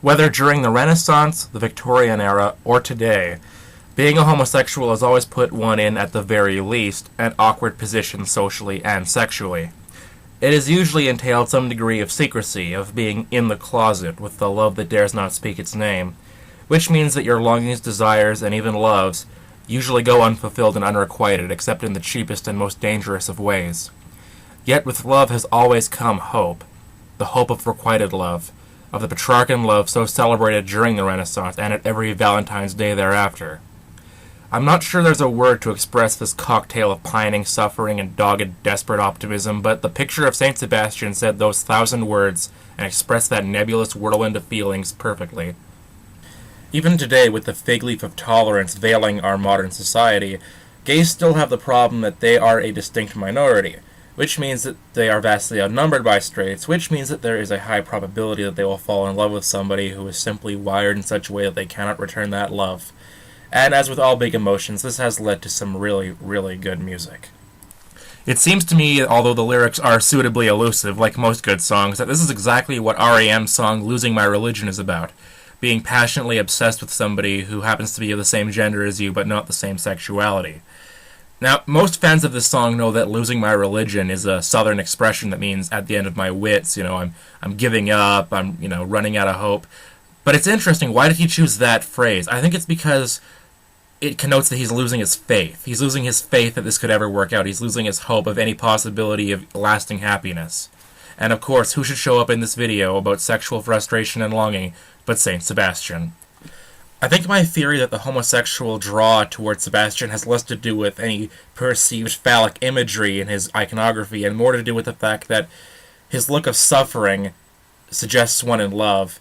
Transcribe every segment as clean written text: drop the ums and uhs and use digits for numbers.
Whether during the Renaissance, the Victorian era, or today, being a homosexual has always put one in, at the very least, an awkward position socially and sexually. It has usually entailed some degree of secrecy, of being in the closet with the love that dares not speak its name, which means that your longings, desires, and even loves usually go unfulfilled and unrequited, except in the cheapest and most dangerous of ways. Yet with love has always come hope, the hope of requited love, of the Petrarchan love so celebrated during the Renaissance and at every Valentine's Day thereafter. I'm not sure there's a word to express this cocktail of pining, suffering, and dogged, desperate optimism, but the picture of Saint Sebastian said those 1,000 words and expressed that nebulous whirlwind of feelings perfectly. Even today, with the fig leaf of tolerance veiling our modern society, gays still have the problem that they are a distinct minority, which means that they are vastly outnumbered by straights, which means that there is a high probability that they will fall in love with somebody who is simply wired in such a way that they cannot return that love. And as with all big emotions, this has led to some really, really good music. It seems to me, although the lyrics are suitably elusive, like most good songs, that this is exactly what R.E.M's song Losing My Religion is about. Being passionately obsessed with somebody who happens to be of the same gender as you, but not the same sexuality. Now, most fans of this song know that losing my religion is a southern expression that means at the end of my wits, I'm giving up, I'm running out of hope. But it's interesting, why did he choose that phrase? I think it's because it connotes that he's losing his faith. He's losing his faith that this could ever work out. He's losing his hope of any possibility of lasting happiness. And of course, who should show up in this video about sexual frustration and longing but Saint Sebastian? I think my theory that the homosexual draw towards Sebastian has less to do with any perceived phallic imagery in his iconography and more to do with the fact that his look of suffering suggests one in love,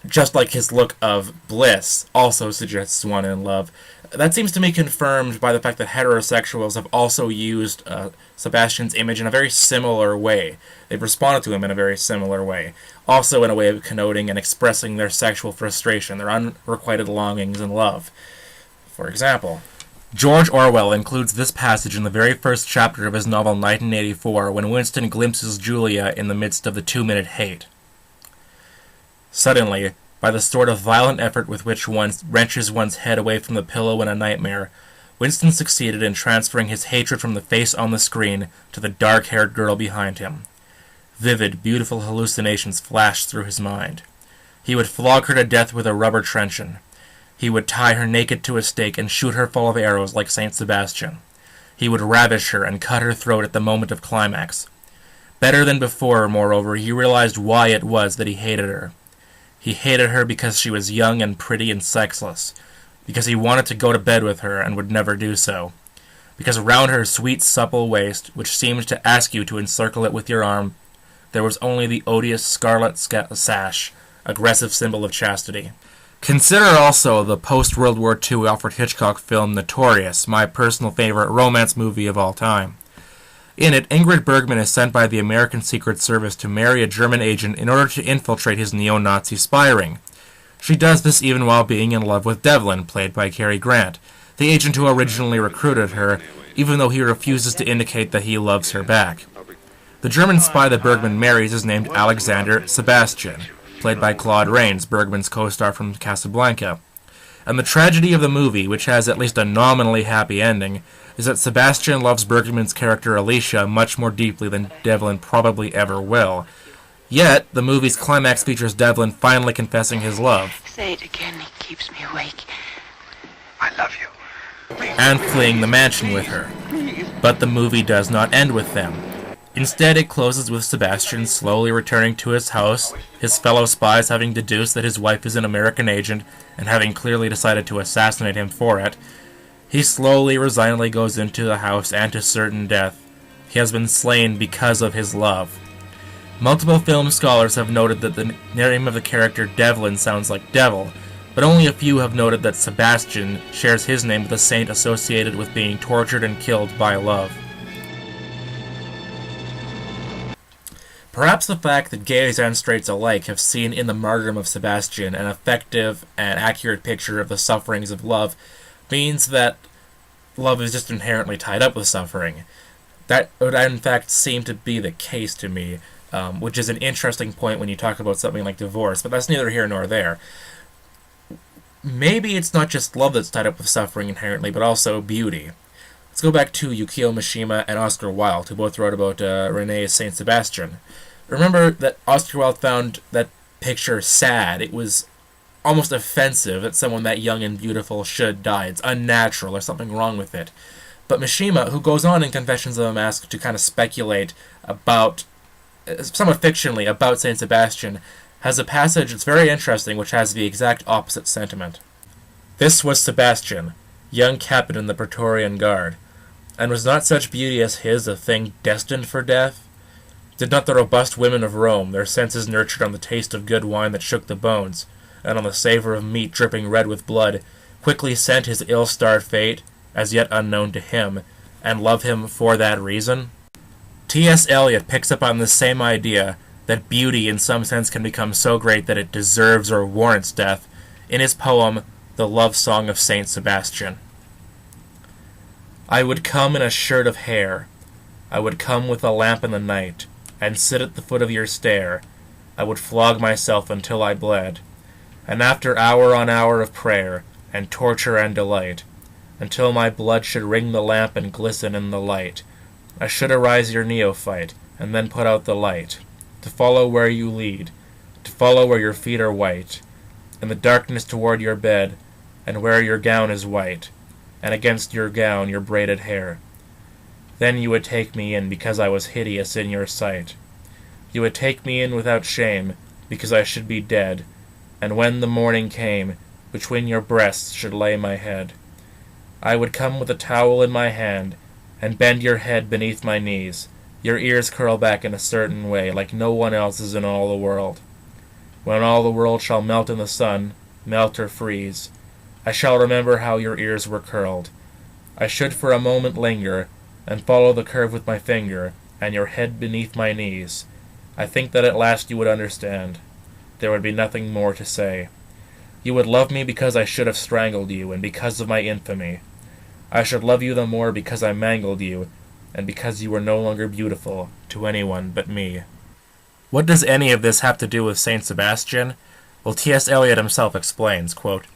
just like his look of bliss also suggests one in love. That seems to me confirmed by the fact that heterosexuals have also used Sebastian's image in a very similar way. They've responded to him in a very similar way, also in a way of connoting and expressing their sexual frustration, their unrequited longings and love. For example, George Orwell includes this passage in the very first chapter of his novel 1984, when Winston glimpses Julia in the midst of the 2-minute hate. Suddenly, by the sort of violent effort with which one wrenches one's head away from the pillow in a nightmare, Winston succeeded in transferring his hatred from the face on the screen to the dark-haired girl behind him. Vivid, beautiful hallucinations flashed through his mind. He would flog her to death with a rubber truncheon. He would tie her naked to a stake and shoot her full of arrows like Saint Sebastian. He would ravish her and cut her throat at the moment of climax. Better than before, moreover, he realized why it was that he hated her. He hated her because she was young and pretty and sexless, because he wanted to go to bed with her and would never do so, because around her sweet supple waist, which seemed to ask you to encircle it with your arm, there was only the odious scarlet sash, aggressive symbol of chastity. Consider also the post-World War II Alfred Hitchcock film Notorious, my personal favorite romance movie of all time. In it, Ingrid Bergman is sent by the American Secret Service to marry a German agent in order to infiltrate his neo-Nazi spy ring. She does this even while being in love with Devlin, played by Cary Grant, the agent who originally recruited her, even though he refuses to indicate that he loves her back. The German spy that Bergman marries is named Alexander Sebastian, played by Claude Rains, Bergman's co-star from Casablanca. And the tragedy of the movie, which has at least a nominally happy ending, is that Sebastian loves Bergman's character Alicia much more deeply than Devlin probably ever will. Yet, the movie's climax features Devlin finally confessing his love. Say it again, it keeps me awake. I love you. And fleeing the mansion with her. But the movie does not end with them. Instead, it closes with Sebastian slowly returning to his house, his fellow spies having deduced that his wife is an American agent, and having clearly decided to assassinate him for it. He slowly, resignedly goes into the house and to certain death. He has been slain because of his love. Multiple film scholars have noted that the name of the character Devlin sounds like devil, but only a few have noted that Sebastian shares his name with a saint associated with being tortured and killed by love. Perhaps the fact that gays and straights alike have seen in the martyrdom of Sebastian an effective and accurate picture of the sufferings of love means that love is just inherently tied up with suffering. That would in fact seem to be the case to me. which is an interesting point when you talk about something like divorce, but that's neither here nor there. Maybe it's not just love that's tied up with suffering inherently, but also beauty. Let's go back to Yukio Mishima and Oscar Wilde, who both wrote about René's Saint Sebastian. Remember that Oscar Wilde found that picture sad. It was almost offensive that someone that young and beautiful should die. It's unnatural. There's something wrong with it. But Mishima, who goes on in Confessions of a Mask to kind of speculate about, somewhat fictionally, about Saint Sebastian, has a passage that's very interesting which has the exact opposite sentiment. This was Sebastian, young captain in the Praetorian Guard, and was not such beauty as his a thing destined for death? Did not the robust women of Rome, their senses nurtured on the taste of good wine that shook the bones, and on the savour of meat dripping red with blood, quickly scent his ill-starred fate, as yet unknown to him, and love him for that reason? T.S. Eliot picks up on this same idea, that beauty in some sense can become so great that it deserves or warrants death, in his poem, The Love Song of Saint Sebastian. I would come in a shirt of hair, I would come with a lamp in the night, and sit at the foot of your stair, I would flog myself until I bled, and after hour on hour of prayer, and torture and delight, until my blood should ring the lamp and glisten in the light, I should arise your neophyte, and then put out the light, to follow where you lead, to follow where your feet are white, in the darkness toward your bed, and where your gown is white, and against your gown your braided hair. Then you would take me in because I was hideous in your sight. You would take me in without shame, because I should be dead, and when the morning came, between your breasts should lay my head. I would come with a towel in my hand, and bend your head beneath my knees, your ears curl back in a certain way, like no one else's in all the world. When all the world shall melt in the sun, melt or freeze, I shall remember how your ears were curled. I should for a moment linger, and follow the curve with my finger, and your head beneath my knees. I think that at last you would understand. There would be nothing more to say. You would love me because I should have strangled you, and because of my infamy. I should love you the more because I mangled you, and because you were no longer beautiful to anyone but me. What does any of this have to do with Saint Sebastian? Well, T.S. Eliot himself explains, quote,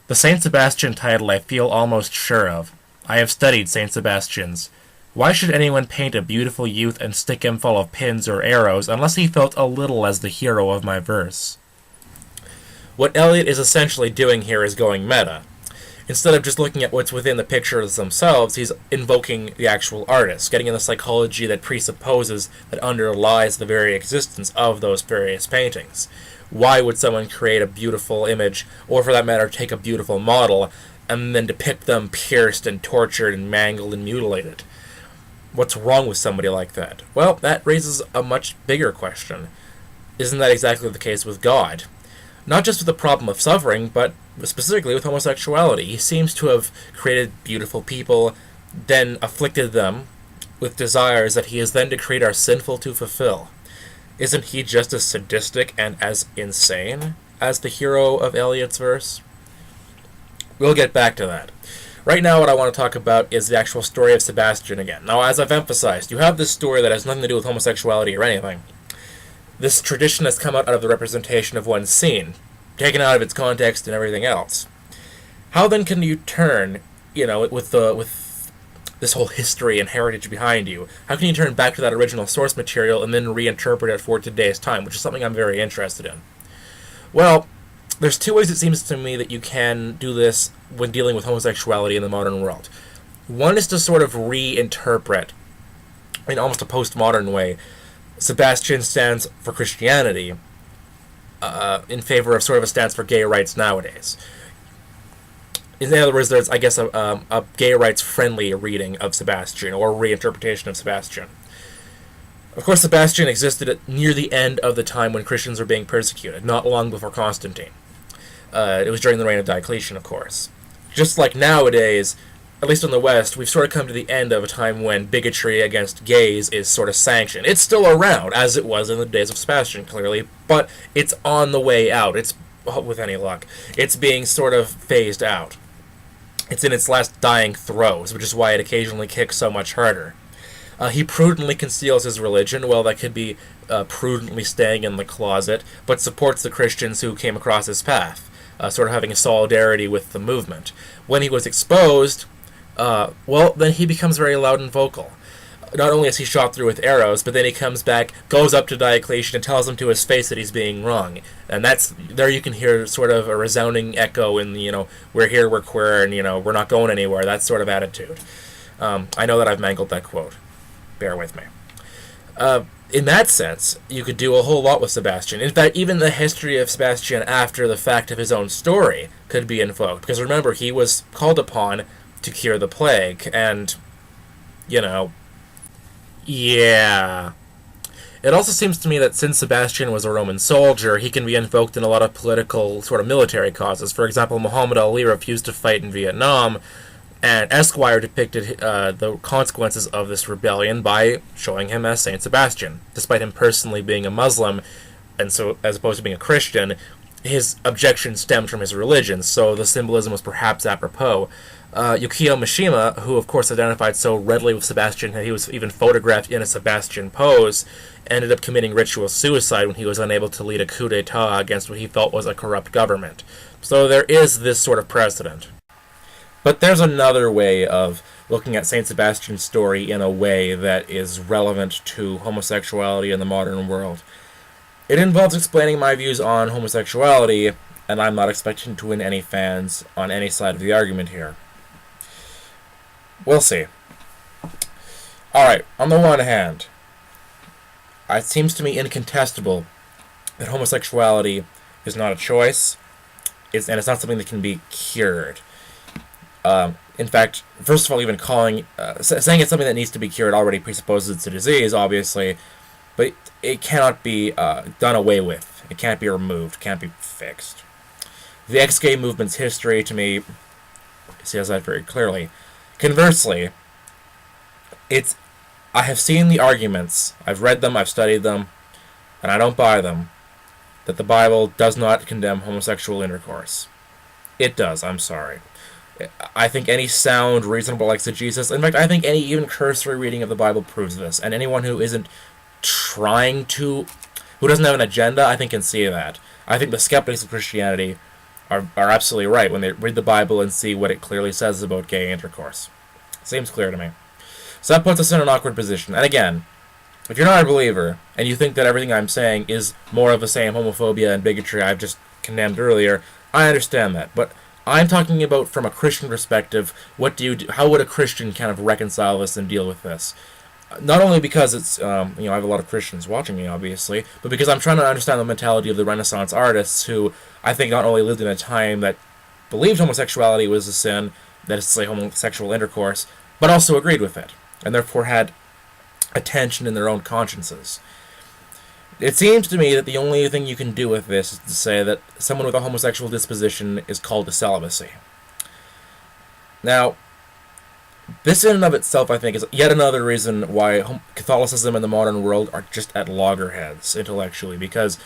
The Saint Sebastian title I feel almost sure of. I have studied Saint Sebastians. Why should anyone paint a beautiful youth and stick him full of pins or arrows unless he felt a little as the hero of my verse? What Eliot is essentially doing here is going meta. Instead of just looking at what's within the pictures themselves, he's invoking the actual artist, getting in the psychology that presupposes, that underlies the very existence of those various paintings. Why would someone create a beautiful image, or for that matter, take a beautiful model, and then depict them pierced and tortured and mangled and mutilated? What's wrong with somebody like that? Well, that raises a much bigger question. Isn't that exactly the case with God? Not just with the problem of suffering, but specifically with homosexuality. He seems to have created beautiful people, then afflicted them with desires that he is then decreed are sinful to fulfill. Isn't he just as sadistic and as insane as the hero of Eliot's verse? We'll get back to that. Right now what I want to talk about is the actual story of Sebastian again. Now, as I've emphasized, you have this story that has nothing to do with homosexuality or anything. This tradition has come out of the representation of one scene, taken out of its context and everything else. How then can you turn, with this whole history and heritage behind you, how can you turn back to that original source material and then reinterpret it for today's time, which is something I'm very interested in? Well, there's two ways it seems to me that you can do this when dealing with homosexuality in the modern world. One is to sort of reinterpret, in almost a postmodern way, Sebastian stands for Christianity in favor of sort of a stance for gay rights nowadays. In other words, there's, I guess, a gay rights-friendly reading of Sebastian, or reinterpretation of Sebastian. Of course, Sebastian existed near the end of the time when Christians were being persecuted, not long before Constantine. It was during the reign of Diocletian, of course. Just like nowadays, at least in the West, we've sort of come to the end of a time when bigotry against gays is sort of sanctioned. It's still around, as it was in the days of Sebastian, clearly, but it's on the way out. It's, with any luck, it's being sort of phased out. It's in its last dying throes, which is why it occasionally kicks so much harder. He prudently conceals his religion. Well, that could be prudently staying in the closet, but supports the Christians who came across his path, sort of having a solidarity with the movement. When he was exposed, well, then he becomes very loud and vocal. Not only is he shot through with arrows, but then he comes back, goes up to Diocletian, and tells him to his face that he's being wrong. And there you can hear sort of a resounding echo in, we're here, we're queer, and, we're not going anywhere, that sort of attitude. I know that I've mangled that quote. Bear with me. In that sense, you could do a whole lot with Sebastian. In fact, even the history of Sebastian after the fact of his own story could be invoked. Because remember, he was called upon to cure the plague, and, yeah. It also seems to me that since Sebastian was a Roman soldier, he can be invoked in a lot of political, sort of military causes. For example, Muhammad Ali refused to fight in Vietnam, and Esquire depicted the consequences of this rebellion by showing him as Saint Sebastian. Despite him personally being a Muslim, and so as opposed to being a Christian, his objection stemmed from his religion, so the symbolism was perhaps apropos. Yukio Mishima, who of course identified so readily with Sebastian that he was even photographed in a Sebastian pose, ended up committing ritual suicide when he was unable to lead a coup d'etat against what he felt was a corrupt government. So there is this sort of precedent. But there's another way of looking at Saint Sebastian's story in a way that is relevant to homosexuality in the modern world. It involves explaining my views on homosexuality, and I'm not expecting to win any fans on any side of the argument here. We'll see. Alright, on the one hand, it seems to me incontestable that homosexuality is not a choice, and it's not something that can be cured. In fact, first of all, even saying it's something that needs to be cured already presupposes it's a disease, obviously, but it cannot be done away with. It can't be removed, can't be fixed. The ex-gay movement's history, to me, says that very clearly. Conversely, I have seen the arguments, I've read them, I've studied them, and I don't buy them, that the Bible does not condemn homosexual intercourse. It does, I'm sorry. I think any sound, reasonable exegesis, in fact, I think any even cursory reading of the Bible proves this, and anyone who isn't who doesn't have an agenda, I think can see that. I think the skeptics of Christianity are absolutely right when they read the Bible and see what it clearly says about gay intercourse. Seems clear to me. So that puts us in an awkward position. And again, if you're not a believer, and you think that everything I'm saying is more of the same homophobia and bigotry I've just condemned earlier, I understand that. But I'm talking about from a Christian perspective, what do you do? How would a Christian kind of reconcile this and deal with this? Not only because it's, I have a lot of Christians watching me, obviously, but because I'm trying to understand the mentality of the Renaissance artists who I think not only lived in a time that believed homosexuality was a sin, that is to say homosexual intercourse, but also agreed with it, and therefore had a tension in their own consciences. It seems to me that the only thing you can do with this is to say that someone with a homosexual disposition is called to celibacy. Now, this in and of itself, I think, is yet another reason why Catholicism and the modern world are just at loggerheads intellectually, because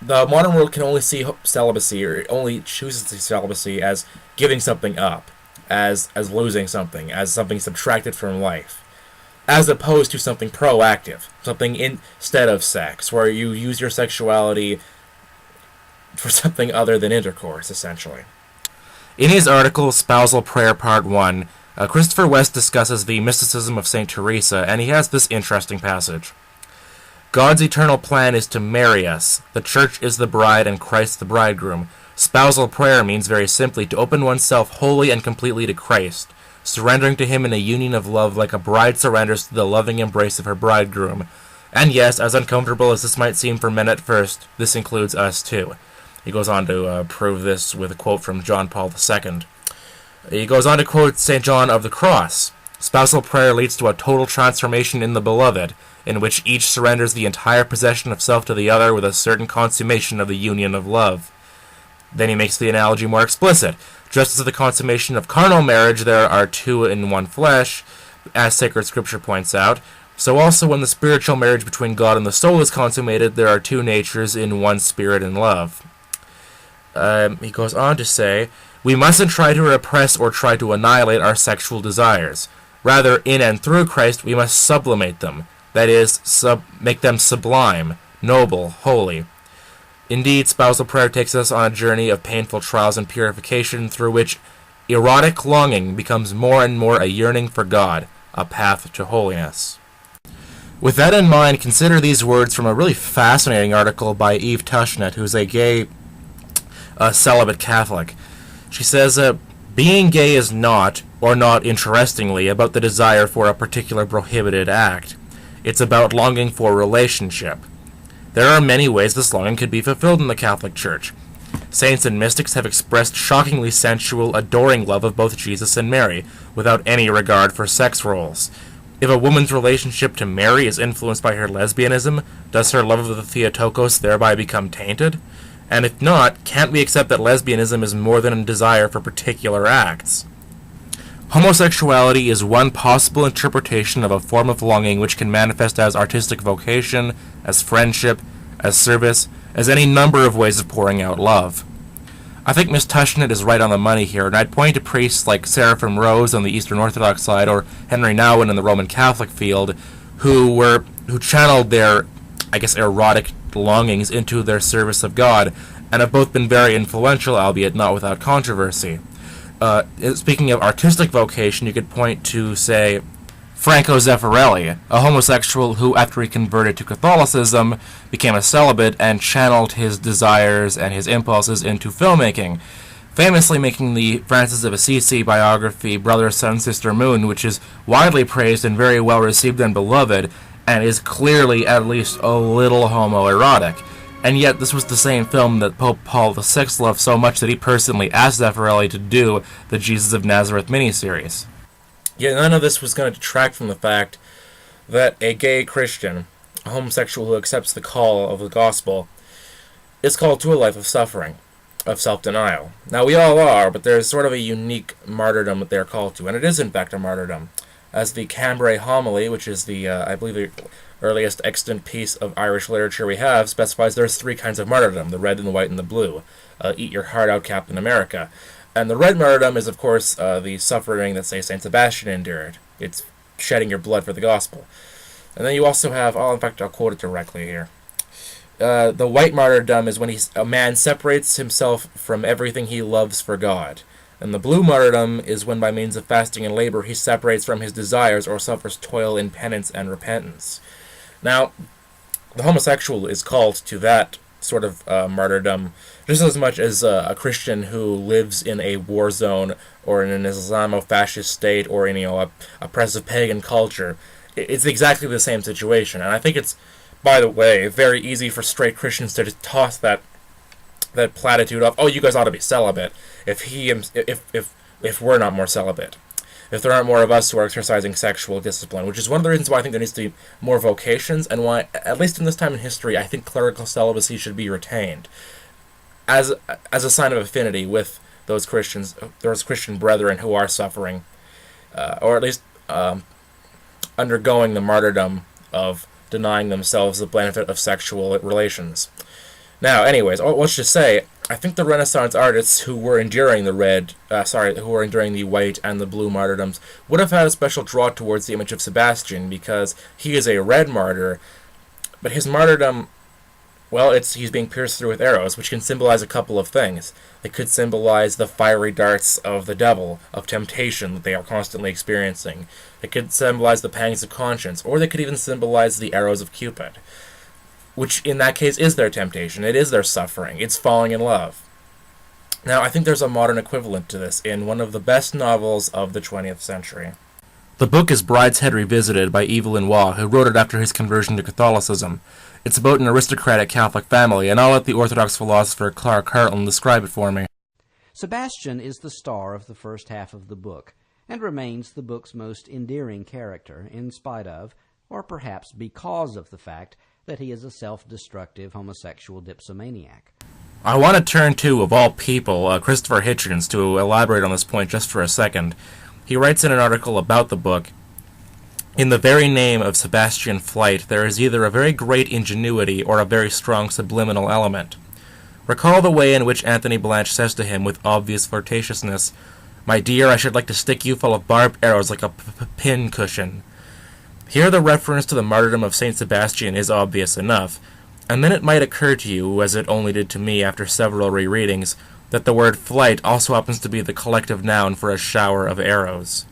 the modern world can only see celibacy, or only chooses to see celibacy as giving something up, as losing something, as something subtracted from life, as opposed to something proactive, something instead of sex, where you use your sexuality for something other than intercourse, essentially. In his article, Spousal Prayer Part 1, Christopher West discusses the mysticism of St. Teresa, and he has this interesting passage. God's eternal plan is to marry us. The Church is the bride and Christ the bridegroom. Spousal prayer means very simply to open oneself wholly and completely to Christ, surrendering to him in a union of love like a bride surrenders to the loving embrace of her bridegroom. And yes, as uncomfortable as this might seem for men at first, this includes us too. He goes on to prove this with a quote from John Paul II. He goes on to quote St. John of the Cross. Spousal prayer leads to a total transformation in the beloved, in which each surrenders the entire possession of self to the other with a certain consummation of the union of love. Then he makes the analogy more explicit. Just as at the consummation of carnal marriage there are two in one flesh, as sacred scripture points out, so also when the spiritual marriage between God and the soul is consummated, there are two natures in one spirit and love. He goes on to say, we mustn't try to repress or try to annihilate our sexual desires. Rather, in and through Christ, we must sublimate them, that is, make them sublime, noble, holy. Indeed, spousal prayer takes us on a journey of painful trials and purification through which erotic longing becomes more and more a yearning for God, a path to holiness. With that in mind, consider these words from a really fascinating article by Eve Tushnet, who's a gay celibate Catholic. She says, being gay is not, or not interestingly, about the desire for a particular prohibited act. It's about longing for a relationship. There are many ways this longing could be fulfilled in the Catholic Church. Saints and mystics have expressed shockingly sensual, adoring love of both Jesus and Mary, without any regard for sex roles. If a woman's relationship to Mary is influenced by her lesbianism, does her love of the Theotokos thereby become tainted? And if not, can't we accept that lesbianism is more than a desire for particular acts? Homosexuality is one possible interpretation of a form of longing which can manifest as artistic vocation, as friendship, as service, as any number of ways of pouring out love. I think Miss Tushnet is right on the money here, and I'd point to priests like Seraphim Rose on the Eastern Orthodox side or Henry Nouwen in the Roman Catholic field who channeled their, erotic longings into their service of God, and have both been very influential, albeit not without controversy. Speaking of artistic vocation, you could point to, say, Franco Zeffirelli, a homosexual who, after he converted to Catholicism, became a celibate and channeled his desires and his impulses into filmmaking, famously making the Francis of Assisi biography Brother, Sun, Sister, Moon, which is widely praised and very well received and beloved, and is clearly at least a little homoerotic. And yet this was the same film that Pope Paul VI loved so much that he personally asked Zeffirelli to do the Jesus of Nazareth miniseries. Yet none of this was going to detract from the fact that a gay Christian, a homosexual who accepts the call of the gospel, is called to a life of suffering, of self-denial. Now, we all are, but there's sort of a unique martyrdom that they're called to, and it is in fact a martyrdom. As the Cambrai Homily, which is the, I believe, the earliest extant piece of Irish literature we have, specifies there's three kinds of martyrdom, the red and the white and the blue. Eat your heart out, Captain America. And the red martyrdom is, of course, the suffering that, say, St. Sebastian endured. It's shedding your blood for the gospel. And then you also have, in fact, I'll quote it directly here. The white martyrdom is when a man separates himself from everything he loves for God. And the blue martyrdom is when, by means of fasting and labor, he separates from his desires or suffers toil in penance and repentance. Now, the homosexual is called to that sort of martyrdom just as much as a Christian who lives in a war zone or in an Islamo-fascist state or in a oppressive pagan culture. It's exactly the same situation, and I think it's, by the way, very easy for straight Christians to just toss that platitude of, oh, you guys ought to be celibate if we're not more celibate. If there aren't more of us who are exercising sexual discipline, which is one of the reasons why I think there needs to be more vocations, and why, at least in this time in history, I think clerical celibacy should be retained as a sign of affinity with those Christians, those Christian brethren who are suffering, or at least undergoing the martyrdom of denying themselves the benefit of sexual relations. Now, anyways, let's just say, I think the Renaissance artists who were enduring the white and the blue martyrdoms would have had a special draw towards the image of Sebastian, because he is a red martyr, but his martyrdom, well, he's being pierced through with arrows, which can symbolize a couple of things. It could symbolize the fiery darts of the devil, of temptation that they are constantly experiencing. It could symbolize the pangs of conscience, or they could even symbolize the arrows of Cupid, which in that case is their temptation, it is their suffering, it's falling in love. Now, I think there's a modern equivalent to this in one of the best novels of the 20th century. The book is Brideshead Revisited by Evelyn Waugh, who wrote it after his conversion to Catholicism. It's about an aristocratic Catholic family, and I'll let the Orthodox philosopher Clark Hartland describe it for me. Sebastian is the star of the first half of the book, and remains the book's most endearing character, in spite of, or perhaps because of the fact that he is a self-destructive homosexual dipsomaniac. I want to turn to, of all people, Christopher Hitchens to elaborate on this point just for a second. He writes in an article about the book, "In the very name of Sebastian Flight, there is either a very great ingenuity or a very strong subliminal element. Recall the way in which Anthony Blanche says to him with obvious flirtatiousness, My dear, I should like to stick you full of barbed arrows like a pin cushion. Here the reference to the martyrdom of Saint Sebastian is obvious enough, and then it might occur to you, as it only did to me after several rereadings, that the word flight also happens to be the collective noun for a shower of arrows.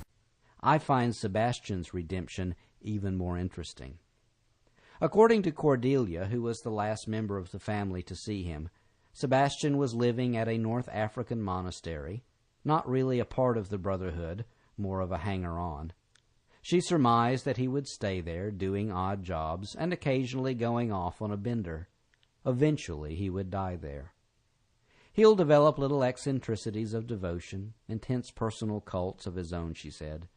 I find Sebastian's redemption even more interesting. According to Cordelia, who was the last member of the family to see him, Sebastian was living at a North African monastery, not really a part of the Brotherhood, more of a hanger-on. She surmised that he would stay there, doing odd jobs, and occasionally going off on a bender. Eventually he would die there. He'll develop little eccentricities of devotion, intense personal cults of his own, she said.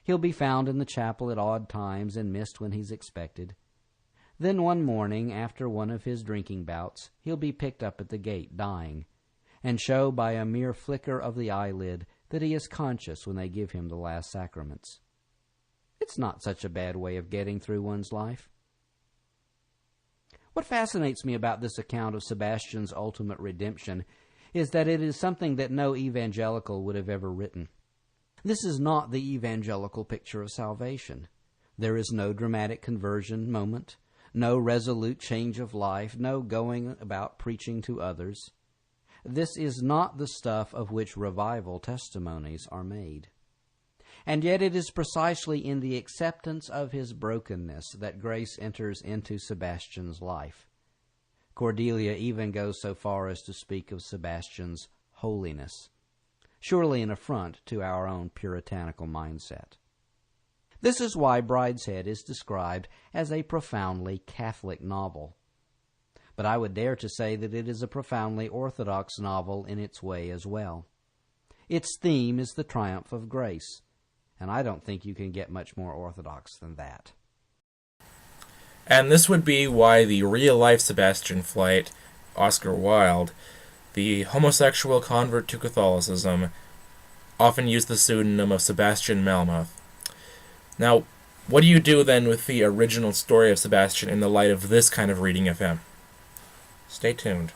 He'll be found in the chapel at odd times and missed when he's expected. Then one morning, after one of his drinking bouts, he'll be picked up at the gate, dying, and show by a mere flicker of the eyelid that he is conscious when they give him the last sacraments. It's not such a bad way of getting through one's life. What fascinates me about this account of Sebastian's ultimate redemption is that it is something that no evangelical would have ever written. This is not the evangelical picture of salvation. There is no dramatic conversion moment, no resolute change of life, no going about preaching to others. This is not the stuff of which revival testimonies are made. And yet it is precisely in the acceptance of his brokenness that grace enters into Sebastian's life. Cordelia even goes so far as to speak of Sebastian's holiness, surely an affront to our own puritanical mindset. This is why Brideshead is described as a profoundly Catholic novel. But I would dare to say that it is a profoundly Orthodox novel in its way as well. Its theme is the triumph of grace, and I don't think you can get much more Orthodox than that. And this would be why the real-life Sebastian Flight, Oscar Wilde, the homosexual convert to Catholicism, often used the pseudonym of Sebastian Melmoth. Now, what do you do then with the original story of Sebastian in the light of this kind of reading of him? Stay tuned.